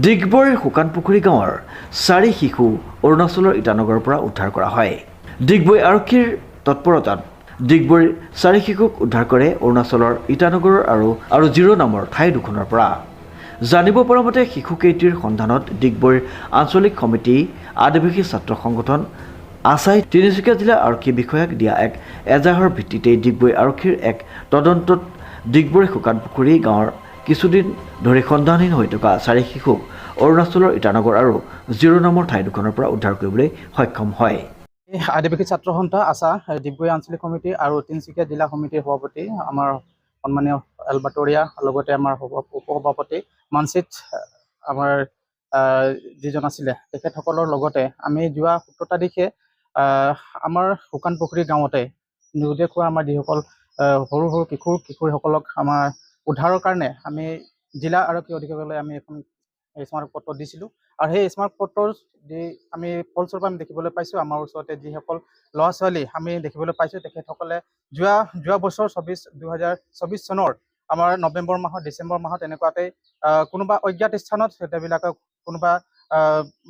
ডিগবৈৰ শুকানপুখুৰী গাঁৱৰ 4 শিশু অৰুণাচলৰ ইটানগৰৰ পৰা উদ্ধাৰ কৰা হয়। ডিগবৈ আৰক্ষীৰ তৎপৰতাত ডিগবৈৰ 4 শিশুক উদ্ধাৰ কৰে অৰুণাচলৰ ইটানগৰৰ আৰু 0 নামৰ ঠাই দুখনৰ পৰা। জানিব পৰা মতে শিশুকেইটিৰ সন্ধানত ডিগবৈৰ আঞ্চলিক সমিতি, আদিবাসী ছাত্ৰ সংগঠন, আছাই, তিনিচুকীয়া জিলা আৰক্ষী বিষয়াক দিয়া এক এজাহাৰৰ ভিত্তিতে ডিগবৈ আৰক্ষীৰ এক তদন্তত ডিগবৈৰ শুকানপুখুৰী গাঁৱৰ কিছুদিন ধৰি সন্ধানহীন হৈ থকা 4 শিশুক অৰুণাচলৰ ইটানগৰ আৰু 0 নামৰ ঠাই দুখনৰ পৰা উদ্ধাৰ কৰিবলৈ সক্ষম হয়। আদিবাসী ছাত্ৰ সন্থা আছা ডিগবৈ আঞ্চলিক সমিতি আৰু তিনিচুকীয়া জিলা সমিতিৰ সভাপতি আমাৰ সন্মানীয় এলবাটৰীয়া, লগতে আমাৰ উপসভাপতি মানচিত আমাৰ যিজন আছিলে তেখেতসকলৰ লগতে আমি যোৱা 17 তাৰিখে আমাৰ শুকানপুখুৰী গাঁৱতে নিৰুদ্দেশ হোৱা আমাৰ যিসকল সৰু সৰু কিশোৰীসকলক আমাৰ উদ্ধাৰৰ কাৰণে আমি জিলা আৰক্ষী অধীক্ষকলৈ আমি এখন স্মাৰক পত্ৰ দিছিলোঁ আৰু সেই স্মাৰক পত্ৰৰ যি আমি ফলস্বৰূপে আমি দেখিবলৈ পাইছোঁ আমাৰ ওচৰতে যিসকল ল'ৰা ছোৱালী আমি দেখিবলৈ পাইছোঁ তেখেতসকলে যোৱা বছৰ 2024 চনৰ আমাৰ নৱেম্বৰ মাহত, ডিচেম্বৰ মাহত এনেকুৱাতে কোনোবা অজ্ঞাত স্থানত তেওঁবিলাকক কোনোবা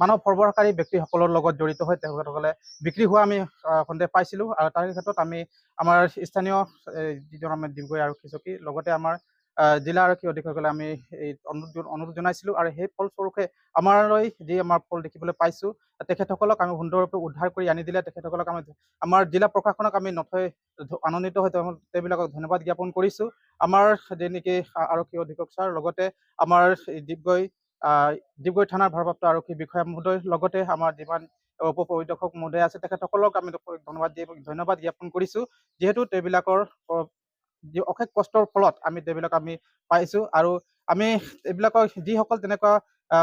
মানৱ সৰবৰাহকাৰী ব্যক্তিসকলৰ লগত জড়িত হৈ তেখেতসকলে বিক্ৰী হোৱা আমি সন্দেহ পাইছিলোঁ আৰু তাৰ ক্ষেত্ৰত আমি আমাৰ স্থানীয় যিজন আমাৰ ডিগবৈ আৰক্ষী চকী লগতে আমাৰ জিলা আৰক্ষী অধীক্ষকলৈ আমি এই অনুৰোধ জনাইছিলোঁ আৰু সেই ফলস্বৰূপে আমালৈ যি আমাৰ ফল দেখিবলৈ পাইছোঁ তেখেতসকলক আমি সুন্দৰৰূপে উদ্ধাৰ কৰি আনি দিলে তেখেতসকলক আমাৰ জিলা প্ৰশাসনক আমি নথৈ আনন্দিত হৈ তেওঁবিলাকক ধন্যবাদ জ্ঞাপন কৰিছোঁ। আমাৰ যেনেকৈ আৰক্ষী অধীক্ষক ছাৰ লগতে আমাৰ ডিগবৈ থানাৰ ভাৰপ্ৰাপ্ত আৰক্ষী বিষয়া মহোদয় লগতে আমাৰ যিমান উপ পৰিদৰ্শক মহোদয় আছে তেখেতসকলক আমি ধন্যবাদ জ্ঞাপন কৰিছোঁ, যিহেতু তেওঁবিলাকৰ যি অশেষ কষ্টৰ ফলত আমি তেওঁবিলাক আমি পাইছোঁ আৰু আমি এইবিলাকৰ যিসকল তেনেকুৱা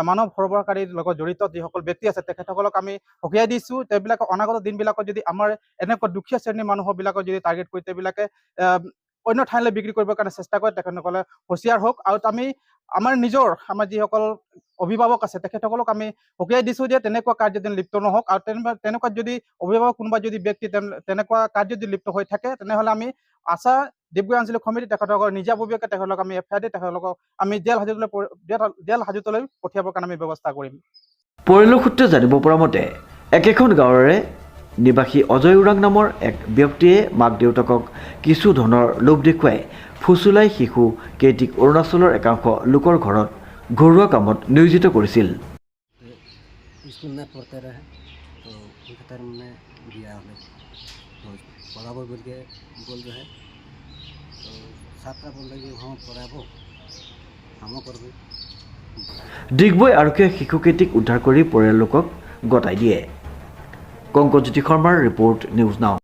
মানৱ সৰবৰাহকাৰীৰ লগত জড়িত যিসকল ব্যক্তি আছে তেখেতসকলক আমি সকীয়াই দিছোঁ। তেওঁবিলাকৰ অনাগত দিনবিলাকত যদি আমাৰ এনেকুৱা দুখীয়া শ্ৰেণীৰ মানুহবিলাকক যদি টাৰ্গেট কৰি তেওঁবিলাকে অন্য ঠাইলৈ বিক্ৰী কৰিবৰ কাৰণে চেষ্টা কৰে তেখেতসকলে হুঁচিয়াৰ হওক। আৰু আমাৰ যিসকল অভিভাৱক আছে তেখেতসকলক আমি সকীয়াই দিছোঁ যে তেনেকুৱা কাৰ্যত যেন লিপ্ত নহওক আৰু তেনেকুৱা যদি অভিভাৱক কোনোবা যদি ব্যক্তি তেনেকুৱা কাৰ্যত যদি লিপ্ত হৈ থাকে তেনেহ'লে আমি আছা ডিগবৈ আঞ্চলিক সমিতি তেখেতসকলৰ নিজাববীয়াকৈ তেখেতলোকক আমি এফআইআৰ দি তেখেতলোকক আমি জেল হাজতলৈ পঠিয়াবৰ কাৰণে আমি ব্যৱস্থা কৰিম। পৰিয়ালৰ সূত্ৰে জানিব পৰা মতে একেখন গাঁৱৰে নিবাসী অজয় ওৰাং নামৰ এক ব্যক্তিয়ে মাক দেউতাকক কিছু ধনৰ লোভ দেখুৱাই ফুচুলাই শিশু কেইটিক অৰুণাচলৰ একাংশ লোকৰ ঘৰত ঘৰুৱা কামত নিয়োজিত কৰিছিল। ডিগবৈ আৰক্ষীয়ে শিশুকেইটিক উদ্ধাৰ কৰি পৰিয়াল লোকক গতাই দিয়ে। কংকজ্যোতি শৰ্মাৰ ৰিপৰ্ট, নিউজ নাও।